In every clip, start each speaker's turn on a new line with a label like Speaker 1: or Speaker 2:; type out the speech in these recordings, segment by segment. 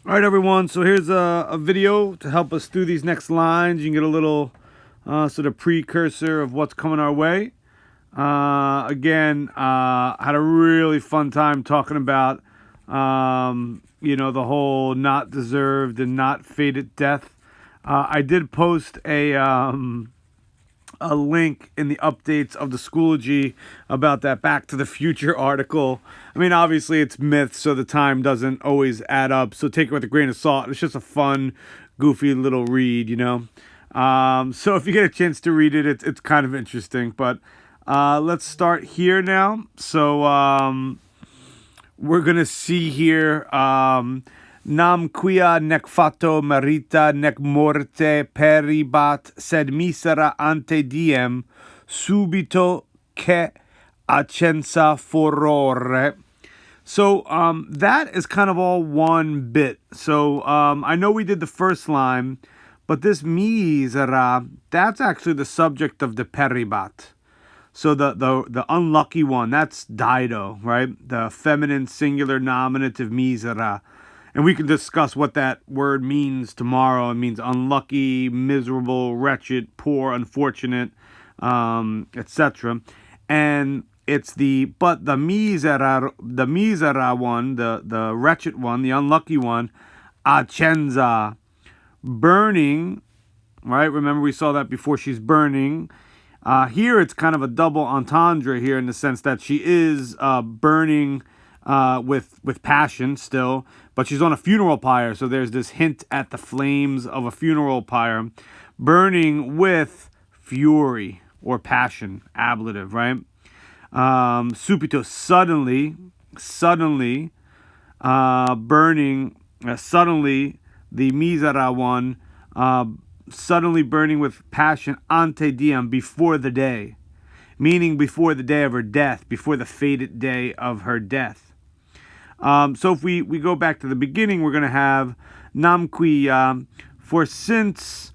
Speaker 1: All right, everyone. So here's a video to help us through these next lines. You can get a little sort of precursor of what's coming our way. Again, had a really fun time talking about, the whole not deserved and not fated death. I did post a link in the updates of the Schoology about that Back to the Future article. I mean, obviously it's myth, so the time doesn't always add up. So take it with a grain of salt. It's just a fun, goofy little read, So if you get a chance to read it, it's kind of interesting. But let's start here now. So we're gonna see here. Nam quia nec fato merita nec morte peribat, sed misera ante diem subito che accensa furore. So that is kind of all one bit. So I know we did the first line, but this misera, that's actually the subject of the peribat. So the unlucky one, that's Dido, right? The feminine singular nominative misera. And we can discuss what that word means tomorrow. It means unlucky, miserable, wretched, poor, unfortunate, etc. And it's the misera one, the wretched one, the unlucky one, accenza, burning, right? Remember we saw that before, she's burning. Here it's kind of a double entendre here in the sense that she is burning with passion still, but she's on a funeral pyre, so there's this hint at the flames of a funeral pyre, burning with fury or passion, ablative, right? Subito, suddenly, burning, suddenly, the misera one, suddenly burning with passion, ante diem, before the day, meaning before the day of her death, before the fated day of her death. So if we go back to the beginning, we're going to have nam qui, for since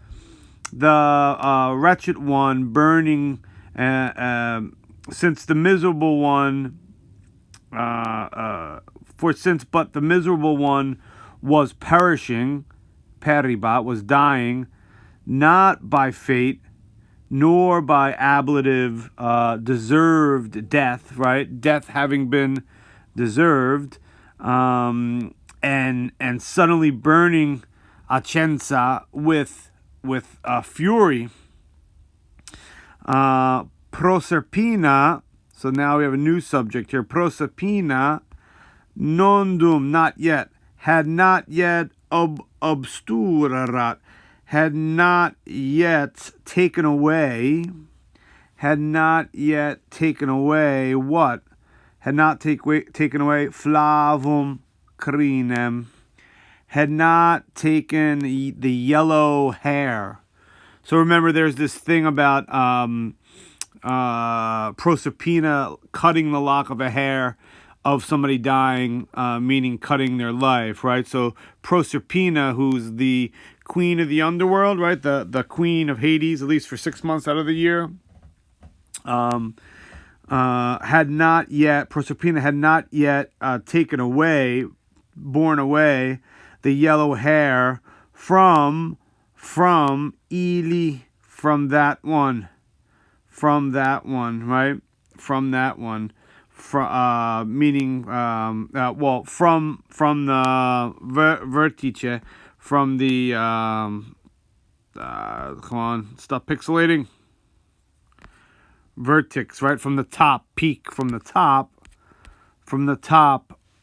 Speaker 1: the wretched one burning, since the miserable one, for since but the miserable one was perishing, peribat, was dying, not by fate, nor by ablative, deserved death, right? Death having been deserved, and suddenly burning accenza with fury. Proserpina. So now we have a new subject here. Proserpina non dum, not yet, had not yet obsturat, had not yet taken away. Had not yet taken away what? Had not taken away flavum crinem, had not taken the yellow hair. So remember, there's this thing about Proserpina cutting the lock of a hair of somebody dying, meaning cutting their life, right? So Proserpina, who's the queen of the underworld, right? The queen of Hades, at least for 6 months out of the year. Had not yet, Proserpina had not yet borne away the yellow hair from Ili, from that one, right? From that one, meaning from the vertice, from the come on, stop pixelating. Vertex, right? From the top, peak, from the top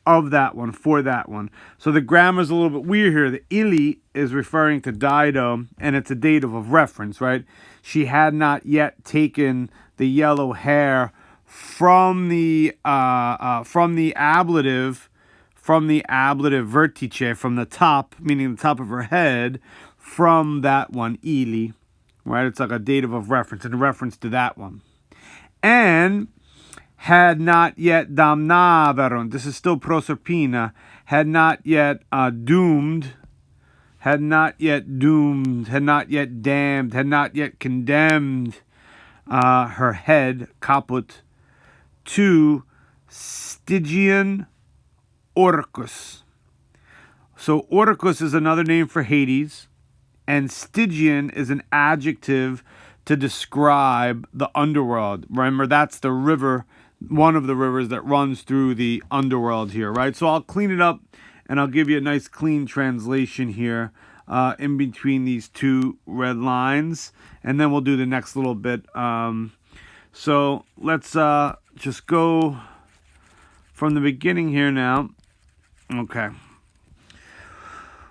Speaker 1: of that one, for that one. So the grammar's a little bit weird here. The ili is referring to Dido, and it's a dative of reference, right? She had not yet taken the yellow hair from the ablative vertice, from the top, meaning the top of her head, from that one, ili, right? It's like a dative of reference, in reference to that one. And had not yet damnaverunt. This is still Proserpina. Had not yet doomed. Had not yet doomed. Had not yet damned. Had not yet condemned her head, caput, to Stygian Orcus. So Oricus is another name for Hades, and Stygian is an adjective to describe the underworld. Remember, that's the river, one of the rivers that runs through the underworld here, right? So I'll clean it up, and I'll give you a nice clean translation here in between these two red lines, and then we'll do the next little bit. So let's just go from the beginning here now. Okay.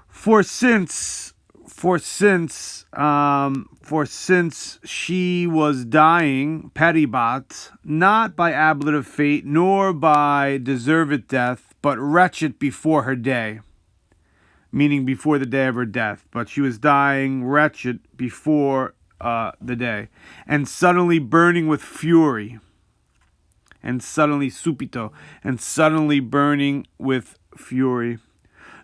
Speaker 1: For since she was dying, peribat, not by ablative fate, nor by deserved death, but wretched before her day, meaning before the day of her death. But she was dying wretched before the day, and suddenly burning with fury, and suddenly subito, and suddenly burning with fury.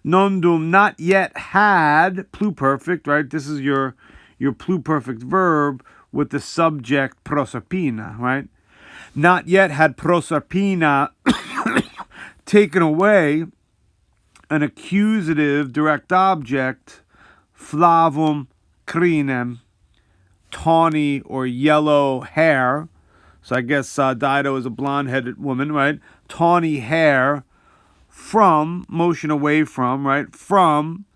Speaker 1: Nondum, not yet had, pluperfect, right? This is your pluperfect verb with the subject Proserpina, right? Not yet had Proserpina taken away an accusative direct object, flavum crinem, tawny or yellow hair. So I guess Dido is a blonde-headed woman, right? Tawny hair from, motion away from, right? From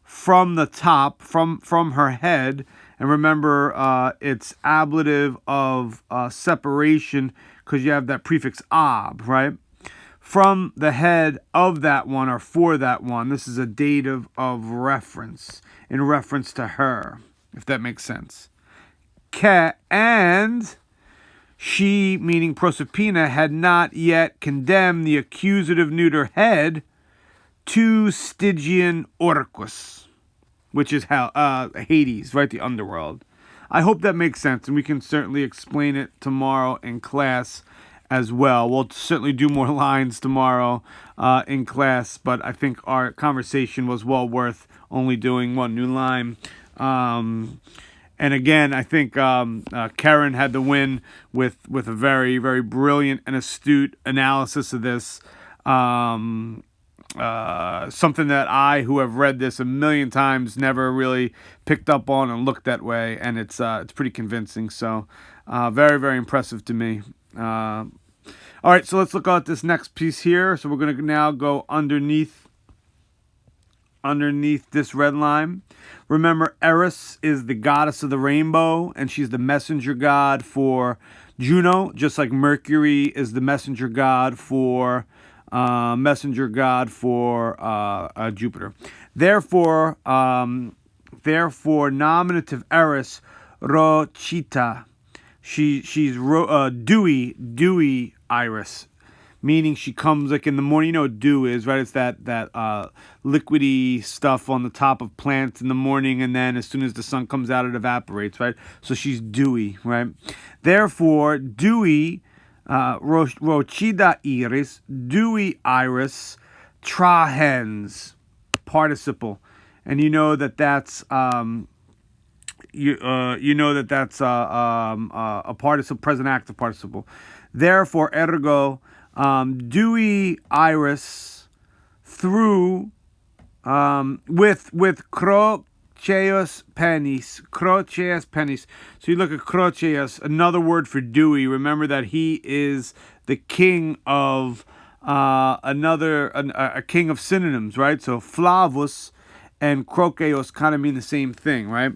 Speaker 1: the top, from her head. And remember, it's ablative of separation because you have that prefix ab, right? From the head of that one or for that one. This is a dative of reference, in reference to her, if that makes sense. Ke, and she, meaning Proserpina, had not yet condemned the accusative neuter head to Stygian Orcus, which is how Hades, right? The underworld. I hope that makes sense, and we can certainly explain it tomorrow in class as well. We'll certainly do more lines tomorrow in class, but I think our conversation was well worth only doing one new line. And again, I think Karen had the win with a very, very brilliant and astute analysis of this. Something that I, who have read this a million times, never really picked up on and looked that way, and it's pretty convincing. So, very, very impressive to me. All right, so let's look at this next piece here. So we're going to now go underneath this red line. Remember, Eris is the goddess of the rainbow, and she's the messenger god for Juno, just like Mercury is the messenger god for Jupiter. Therefore, nominative Eris, Rochita, she's dewy iris, meaning she comes like in the morning. You know what dew is, right? It's that liquidy stuff on the top of plants in the morning, and then as soon as the sun comes out, it evaporates, right? So she's dewy, right? Therefore, dewy, rochida iris, dewy iris, trahens, participle, and you know that that's a participle, present active participle. Therefore, ergo, dewy iris through with croceus penis. So you look at croceus, another word for dewy. Remember that he is the king of a king of synonyms, right? So flavus and croceus kind of mean the same thing, right?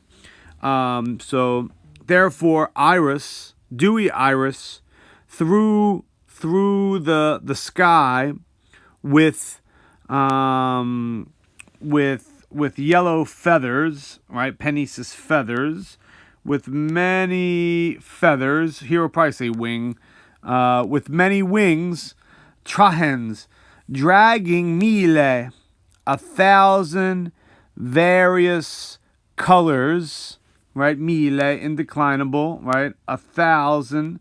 Speaker 1: So therefore, iris, dewy iris, through the sky with yellow feathers, right? Penis feathers, with many feathers. Here we'll probably say wing. With many wings, trahens, dragging 1,000 various colors, right? Mille, indeclinable, right? 1,000.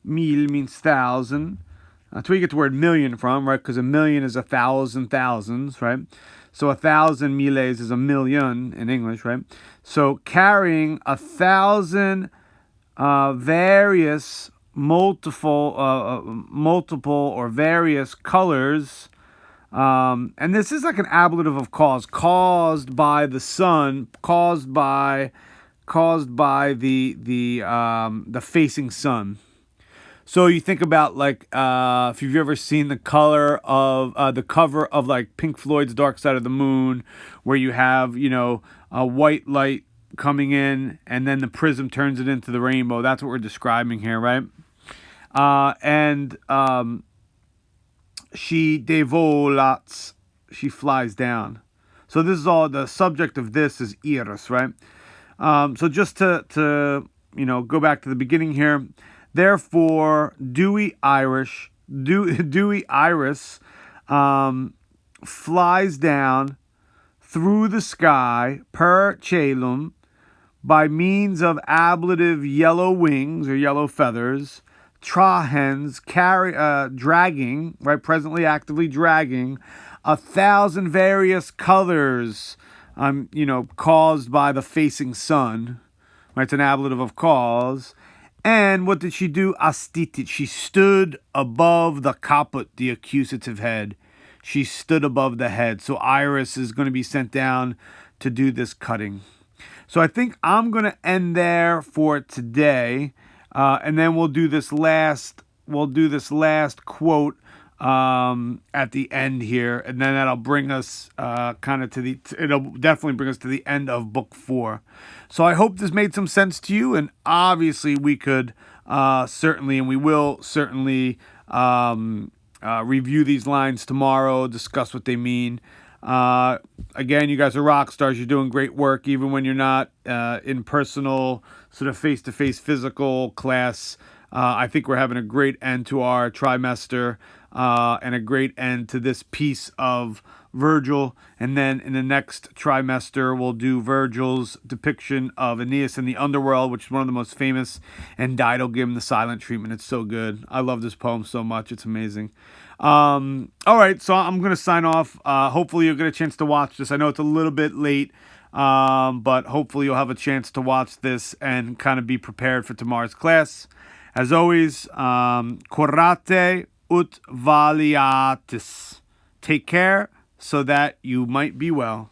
Speaker 1: Mil means thousand. That's where you get the word million from, right? Because a million is 1,000 thousands, right? So 1,000 miles is a million in English, right? So carrying 1,000 various multiple or various colors And this is like an ablative of cause, caused by the sun, caused by the facing sun. So you think about like if you've ever seen the cover of like Pink Floyd's Dark Side of the Moon, where you have a white light coming in and then the prism turns it into the rainbow. That's what we're describing here, right? And she devolats, she flies down. So this is all, the subject of this is Iris, right? So just to go back to the beginning here. Therefore, dewy Iris flies down through the sky per caelum by means of ablative yellow wings or yellow feathers, trahens dragging, right, presently actively dragging 1,000 various colors, caused by the facing sun, right? It's an ablative of cause. And what did she do? Astitit. She stood above the caput, the accusative head. She stood above the head. So Iris is going to be sent down to do this cutting. So I think I'm going to end there for today, and then we'll do this last quote at the end here, and then that'll bring us it'll definitely bring us to the end of book 4. So I hope this made some sense to you, and obviously we could certainly, and we will certainly review these lines tomorrow, discuss what they mean. Again, you guys are rock stars. You're doing great work, even when you're not in personal, sort of face-to-face physical class. I think we're having a great end to our trimester, and a great end to this piece of Virgil. And then in the next trimester, we'll do Virgil's depiction of Aeneas in the underworld, which is one of the most famous, and Dido the silent treatment. It's so good. I love this poem so much. It's amazing. All right, so I'm going to sign off. Hopefully you'll get a chance to watch this. I know it's a little bit late, but hopefully you'll have a chance to watch this and kind of be prepared for tomorrow's class. As always, curate ut valiatis. Take care so that you might be well.